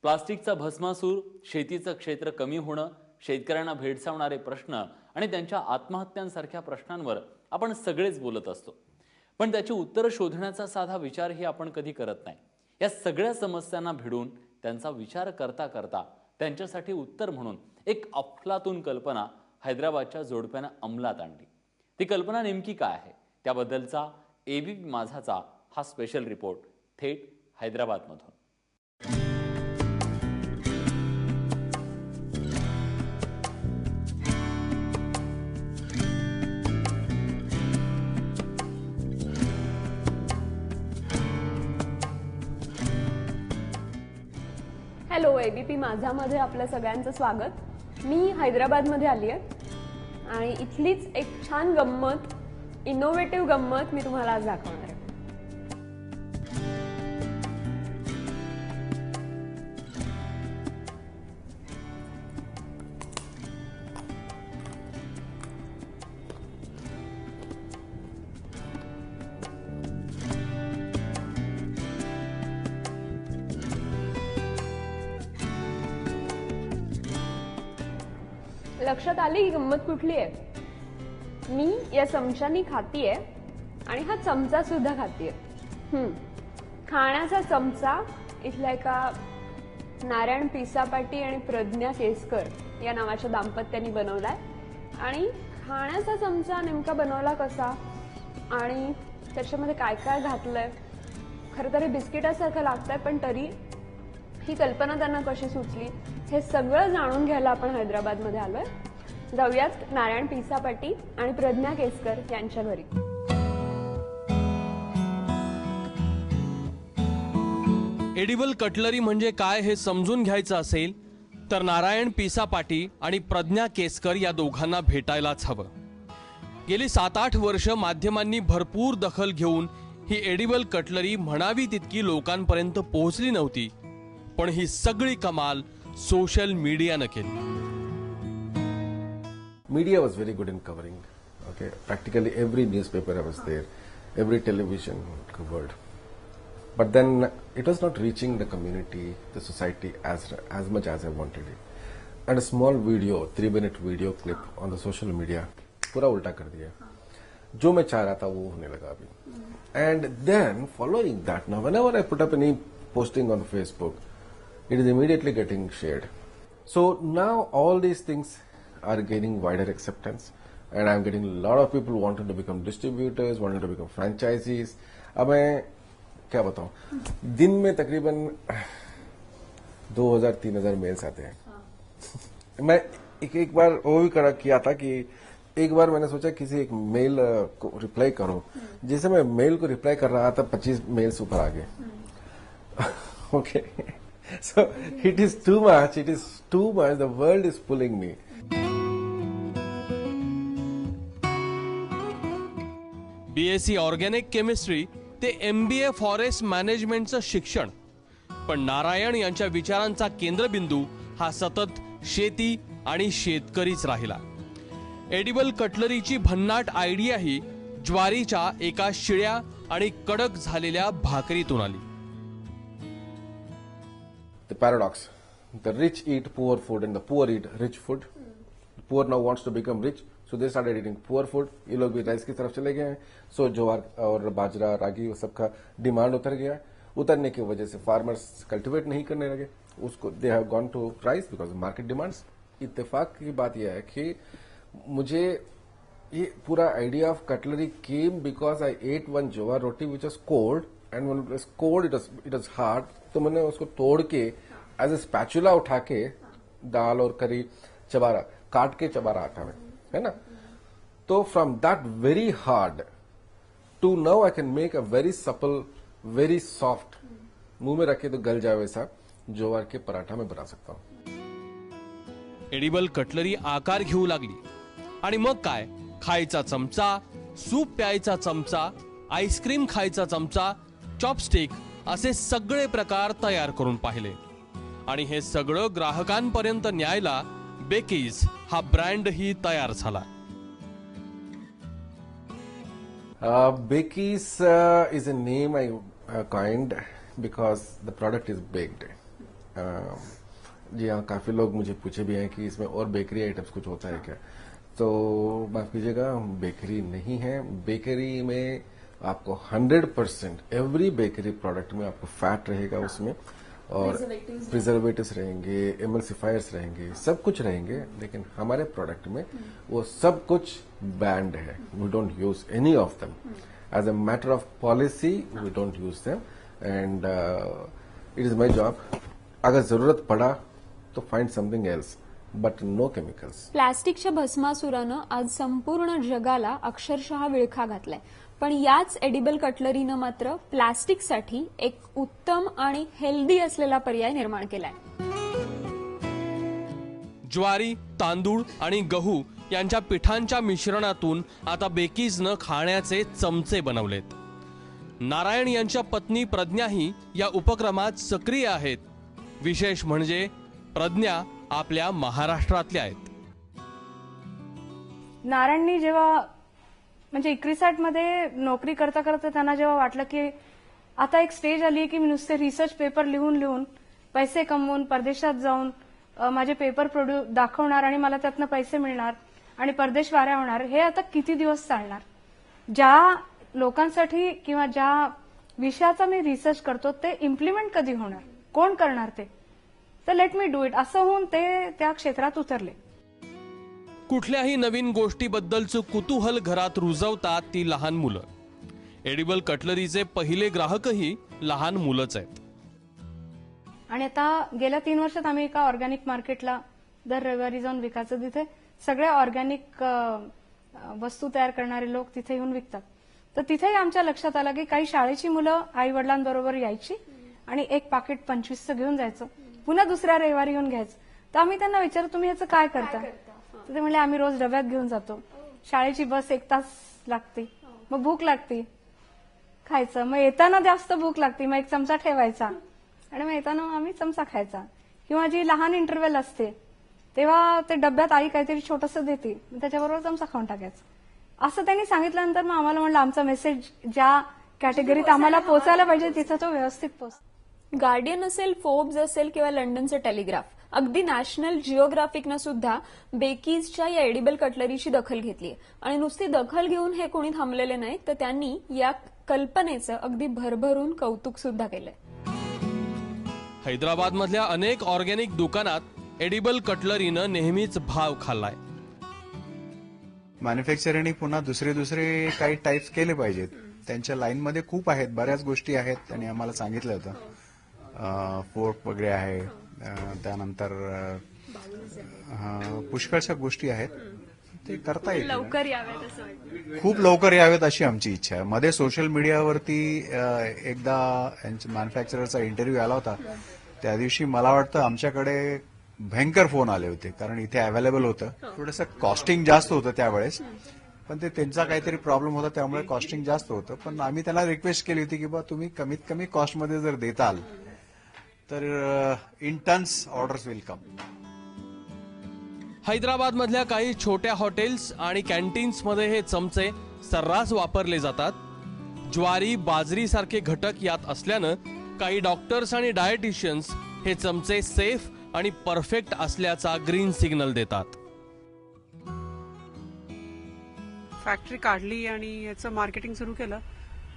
प्लास्टिकचा भस्मासूर, शेतीचं क्षेत्र कमी होणं, शेतकऱ्यांना भेडसावणारे प्रश्न आणि त्यांच्या आत्महत्यांसारख्या प्रश्नांवर आपण सगळेच बोलत असतो. पण त्याची उत्तरं शोधण्याचा साधा विचारही आपण कधी करत नाही. या सगळ्या समस्यांना भिडून त्यांचा विचार करता करता त्यांच्यासाठी उत्तर म्हणून एक अफलातून कल्पना हैदराबादच्या जोडप्यानं अंमलात आणली. ती कल्पना नेमकी काय आहे त्याबद्दलचा एबीपी माझाचा हा स्पेशल रिपोर्ट थेट हैदराबादमधून. हॅलो, एबीपी माझामध्ये आपल्या सगळ्यांचं स्वागत. मी हैदराबादमध्ये आली आहे आणि इथलीच एक छान गंमत, इनोव्हेटिव्ह गंमत मी तुम्हाला आज दाखवणार आहे. लक्षात आली ही गंमत कुठली आहे? मी या चमच्यानी खातीये आणि हा चमचा सुद्धा खातीये. खाण्याचा चमचा इथल्या एका नारायण पिसापाटी आणि प्रज्ञा केसकर या नावाच्या दाम्पत्यांनी बनवलाय. आणि खाण्याचा चमचा नेमका बनवला कसा आणि त्याच्यामध्ये काय काय घातलंय, खरं तर हे बिस्किटासारखं लागतंय, पण तरी ही कल्पना त्यांना कशी सुचली हे सगळं जाणून घ्यायला आपण हैदराबादमध्ये आलोय. जाऊयात नारायण पिसापाटी आणि प्रज्ञा केसकर यांच्या घरी. एडिबल कटलरी म्हणजे काय हे समजून घ्यायचं असेल तर नारायण पिसापाटी आणि प्रज्ञा केसकर या दोघांना भेटायलाच हवं. गेली 7-8 वर्ष माध्यमांनी भरपूर दखल घेऊन ही एडिबल कटलरी म्हणावी तितकी लोकांपर्यंत पोहोचली नव्हती. पण ही सगळी कमाल सोशल मीडियानं केली. Media was very good in covering. Okay, practically every newspaper was there, every television covered. But then it was not reaching the community, the society as much as I wanted it. And a small video, 3-minute video clip on the social media, पूरा उल्टा कर दिया. जो मैं चाह रहा था वो होने लगा अभी. And then following that, now whenever I put up any posting on Facebook, it is immediately getting shared. So now all these things are gaining wider acceptance, and I'm getting a lot of people wanting to become distributors, wanting to become franchisees. अब मैं क्या बताऊं, दिन में तकरीबन 2000-3000 mails आते हैं. मैं एक बार वो भी किया था कि एक बार मैंने सोचा किसी एक मेल को रिप्लाई करूं. जैसे मैं मेल को रिप्लाई कर रहा था 25 मेल्स ऊपर आ गए. Okay, so it is too much. The world is pulling me. BSc organic chemistry ते MBA फॉरेस्ट मॅनेजमेंटचं शिक्षण. पण नारायण यांच्या विचारांचा केंद्रबिंदू हा सतत शेती आणि शेतकरीच राहिला. एडिबल कटलरीची भन्नाट आयडिया ही ज्वारीच्या एका शिळ्या आणि कडक झालेल्या भाकरीतून आली. The paradox: the rich eat poor food and the poor eat rich food. The poor now wants to become rich, so they started eating poor food. ये लोग भी राइस की तरफ चले गए हैं. सो ज्वार और बाजरा, रागी, वो सबका डिमांड उतर गया. उतरने की वजह से फार्मर्स कल्टिवेट नहीं करने लगे उसको. They have gone to rise because market demands. इत्तेफाक की बात यह है कि मुझे ये पूरा idea of cutlery came because I ate one jowar roti which was cold, and when it was cold it was hard. तो मैंने उसको तोड़ के एज ए स्पैचुला उठा के दाल और करी चबारा काट के चबारा आता है ना. तो from that very hard to now I can make a very supple, very soft, मुंह में रखे तो गल जाए वैसा ज्वार के पराठा में बना सकता हूं. एडिबल कटलरी आकार घेऊ लागली आणि मग काय, खायचा चमचा, सूप प्यायचा चमचा, आईस्क्रीम खायचा चमचा, चॉपस्टिक असे सगळे प्रकार तयार करून पाहिले. आणि हे सगळं ग्राहकांपर्यंत न्यायला बेकीज हा ब्रँड ही तयार झाला. Becky's is a name I coined because the product is baked. जी हाँ, काफी लोग मुझे पूछे भी हैं कि इसमें और बेकरी आइटम्स कुछ होता है क्या। तो माफ कीजिएगा, बेकरी नहीं है। बेकरी में आपको 100% एवरी बेकरी प्रोडक्ट में आपको फैट रहेगा उसमें, और प्रिजर्वेटिव्स रहेंगे, एमल्सिफायर्स रहेंगे, सब कुछ रहेंगे। लेकिन हमारे प्रोडक्ट में वो सब कुछ बैंड है। We don't use any of them as a matter of policy. We don't use them and it is my job, अगर जरूरत पड़ा तो find something else, but no chemicals. प्लास्टिकच्या भस्मासुरानं आज संपूर्ण जगाला अक्षरशः विळखा घातलाय, पण याच एडिबल कटलरीनं मात्र प्लास्टिकसाठी एक उत्तम आणि हेल्दी असलेला पर्याय निर्माण केलाय। ज्वारी, तांदूळ आणि गहू यांच्या पिठांच्या मिश्रणातून आता बेकीजनं खाण्याचे चमचे बनवलेत। नारायण यांच्या पत्नी प्रज्ञाही या उपक्रमात सक्रिय आहेत। विशेष म्हणजे प्रज्ञा आपल्या महाराष्ट्रातल्या आहेत। नारायणनी जेव्हा म्हणजे इक्रिसॅट मध्ये नोकरी करता करता त्यांना जेव्हा वाटलं की आता एक स्टेज आली की मी नुसते रिसर्च पेपर लिहून पैसे कमवून परदेशात जाऊन माझे पेपर दाखवणार आणि मला त्यातनं पैसे मिळणार आणि परदेश वाऱ्या होणार, हे आता किती दिवस चालणार। ज्या लोकांसाठी किंवा ज्या विषयाचा मी रिसर्च करतो ते इम्प्लिमेंट कधी होणार, कोण करणार ते, तर लेट मी डू इट असं होऊन ते त्या क्षेत्रात उतरले। कुठल्याही नवीन गोष्टीबद्दलचं कुतूहल घरात रुजवतात ती लहान मुलं। एडिबल कटलरीचे पहिले ग्राहकही लहान मुलंच आहेत। आणि आता गेल्या 3 वर्षात आम्ही एका ऑर्गॅनिक मार्केटला दर रविवारी जाऊन विकायचं, तिथे सगळे ऑर्गॅनिक वस्तू तयार करणारे लोक तिथे येऊन विकतात। तर तिथेही आमच्या लक्षात आलं की काही शाळेची मुलं आई वडिलांबरोबर यायची आणि एक पाकिट 25चं घेऊन जायचं, पुन्हा दुसऱ्या रविवारी येऊन घ्यायचं। तर आम्ही त्यांना विचारलं तुम्ही याचं काय करता, तर ते म्हणले आम्ही रोज डब्यात घेऊन जातो, शाळेची बस 1 तास लागते, मग भूक लागते खायचं, मग येताना जास्त भूक लागते मग 1 चमचा ठेवायचा आणि मग येताना आम्ही चमचा खायचा, किंवा जी लहान इंटरव्हल असते तेव्हा ते डब्यात आई काहीतरी छोटंसं देते त्याच्याबरोबर चमचा खाऊन टाकायचं। असं त्यांनी सांगितल्यानंतर मग आम्हाला म्हणलं आमचा मेसेज ज्या कॅटेगरीत आम्हाला पोहोचायला पाहिजे तिथं तो व्यवस्थित पोहोच। गार्डियन असेल, फोर्ब्स असेल किंवा लंडनचं टेलिग्राफ, अगदी नॅशनल जिओग्राफिकनं सुद्धा बेकीजच्या या एडिबल कटलरीची दखल घेतली आणि नुसती दखल घेऊन हे कोणी थांबलेले नाही, तर त्यांनी या कल्पनेचं अगदी भरभरून कौतुक सुद्धा केलंय। हैदराबादमधल्या अनेक ऑर्गॅनिक दुकानात एडिबल कटलरीनं नेहमीच भाव खाल्लाय। मॅन्युफॅक्चररनी पुन्हा दुसरे काही टाईप्स केले पाहिजेत। त्यांच्या लाईनमध्ये खूप आहेत, बऱ्याच गोष्टी आहेत, त्यांनी आम्हाला सांगितलं होतं। फोर्क वगैरे आहे, त्यानंतर पुष्कळशा गोष्टी आहेत, ते करता येईल। लवकर यावेत असं वाटतं। खूप लवकर यावेत अशी आमची इच्छा आहे। मध्ये सोशल मीडियावरती एकदा मॅन्युफॅक्चररचा इंटरव्ह्यू आला होता, त्या दिवशी मला वाटतं आमच्याकडे भयंकर फोन आले होते, कारण इथे अवेलेबल होतं। थोडंसं कॉस्टिंग जास्त होतं त्यावेळेस, पण ते त्यांचा काहीतरी प्रॉब्लेम होता त्यामुळे कॉस्टिंग जास्त होतं। पण आम्ही त्यांना रिक्वेस्ट केली होती की बा तुम्ही कमीत कमी कॉस्टमध्ये जर देताल तर in tons orders will come. हैदराबादमधल्या काही छोट्या हॉटेल्स आणि कॅन्टीन्समध्ये हे चमचे सर्रास वापरले जातात। ज्वारी, बाजरी सारखे घटक यात असल्यानं काही डॉक्टर्स आणि डायटिशियन्स हे चमचे सेफ आणि परफेक्ट असल्याचा ग्रीन सिग्नल देतात। फॅक्टरी काढली आणि याचं मार्केटिंग सुरू केलं,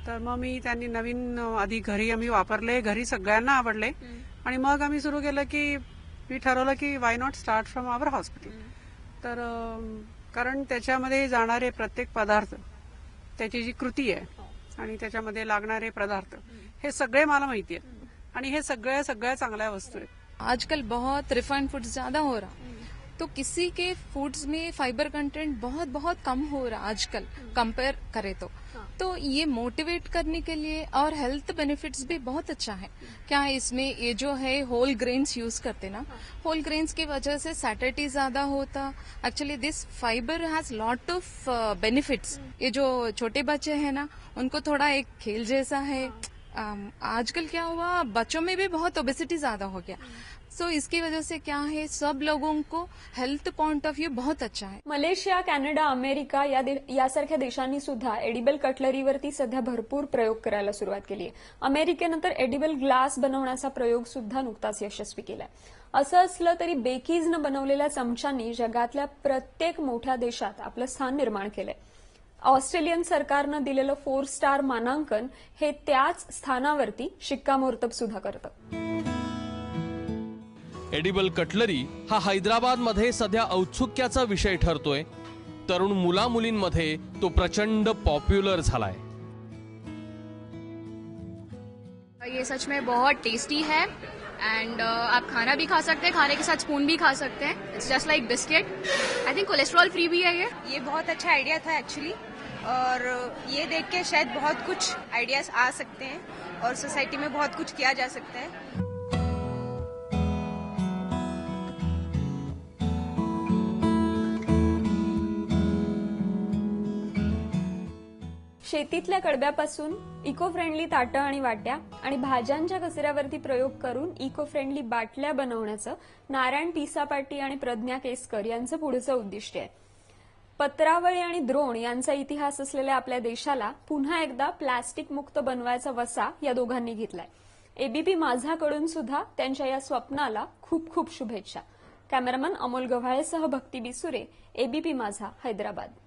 तर मग त्यांनी नवीन आधी घरी आम्ही वापरले, घरी सगळ्यांना आवडले आणि मग आम्ही सुरू केलं की मी ठरवलं की why not start from our hospital. तर कारण त्याच्यामध्ये जाणारे प्रत्येक पदार्थ, त्याची जी कृती आहे आणि त्याच्यामध्ये लागणारे पदार्थ हे सगळे मला माहिती आहेत आणि हे सगळ्या चांगल्या वस्तू आहेत। आजकल बहुत रिफाइंड फूड्स ज्यादा हो रहा, तो किसी के फूड्स में फाइबर कंटेंट बहुत कम हो रहा आजकल कंपेयर करें तो ये मोटिवेट करने के लिए और हेल्थ बेनिफिट्स भी बहुत अच्छा है। क्या इसमें ये जो है होल ग्रेन्स यूज करते ना, होल ग्रेन्स की वजह से सैटिस्फैक्शन ज्यादा होता। Actually this fibre has lot of benefits. ये जो छोटे बच्चे हैं ना, उनको थोड़ा एक खेल जैसा है, आजकल क्या हुआ, बच्चों में भी बहुत ओबेसिटी ज्यादा हो गया। सो इसकी वजह से क्या है, सब लोगों को हेल्थ पॉइंट ऑफ व्यू बहुत अच्छा है। मलेशिया, कॅनडा, अमेरिका यासारख्या देशांनी सुद्धा एडिबल कटलरीवरती सध्या भरपूर प्रयोग करायला सुरुवात केली आहे। अमेरिकेनं तर एडिबल ग्लास बनवण्याचा प्रयोग सुद्धा नुकताच यशस्वी केलाय। असं असलं तरी बेकीजनं बनवलेल्या चमच्यांनी जगातल्या प्रत्येक मोठ्या देशात आपलं स्थान निर्माण केलंय। ऑस्ट्रेलियन सरकारनं दिलेलं 4 स्टार मानांकन हे त्याच स्थानावरती शिक्कामोर्तब सुद्धा करतं। एडिबल कटलरी हा हैदराबादमध्ये सध्या औत्सुक्याचा विषय ठरतोय। तरुण मुलामुलींमध्ये तो प्रचंड पॉप्युलर झालाय। ये सच में बहुत टेस्टी है एंड आप खाना भी खा सकते हैं, खाने के साथ स्पून भी खा सकते हैं। It's just like biscuit. I think cholesterol free भी है ये बहुत अच्छा आइडिया था एक्चुअली, और ये देख के शायद बहुत कुछ आइडियाज आ सकते हैं और सोसाइटी में बहुत कुछ किया जा सकता है। शेतीतल्या कडब्यापासून इको फ्रेंडली ताटं आणि वाट्या आणि भाज्यांच्या कचऱ्यावरती प्रयोग करून इको फ्रेंडली बाटल्या बनवण्याचं नारायण पिसापाटी आणि प्रज्ञा केसकर यांचं पुढचं उद्दिष्ट आहे। पत्रावळी आणि द्रोण यांचा इतिहास असलेल्या आपल्या देशाला पुन्हा एकदा प्लास्टिक मुक्त बनवायचा वसा या दोघांनी घेतलाय। एबीपी माझाकडून सुद्धा त्यांच्या या स्वप्नाला खूप खूप शुभेच्छा। कॅमेरामन अमोल गव्हाळेसह भक्ती बिसुरे, एबीपी माझा, हैदराबाद।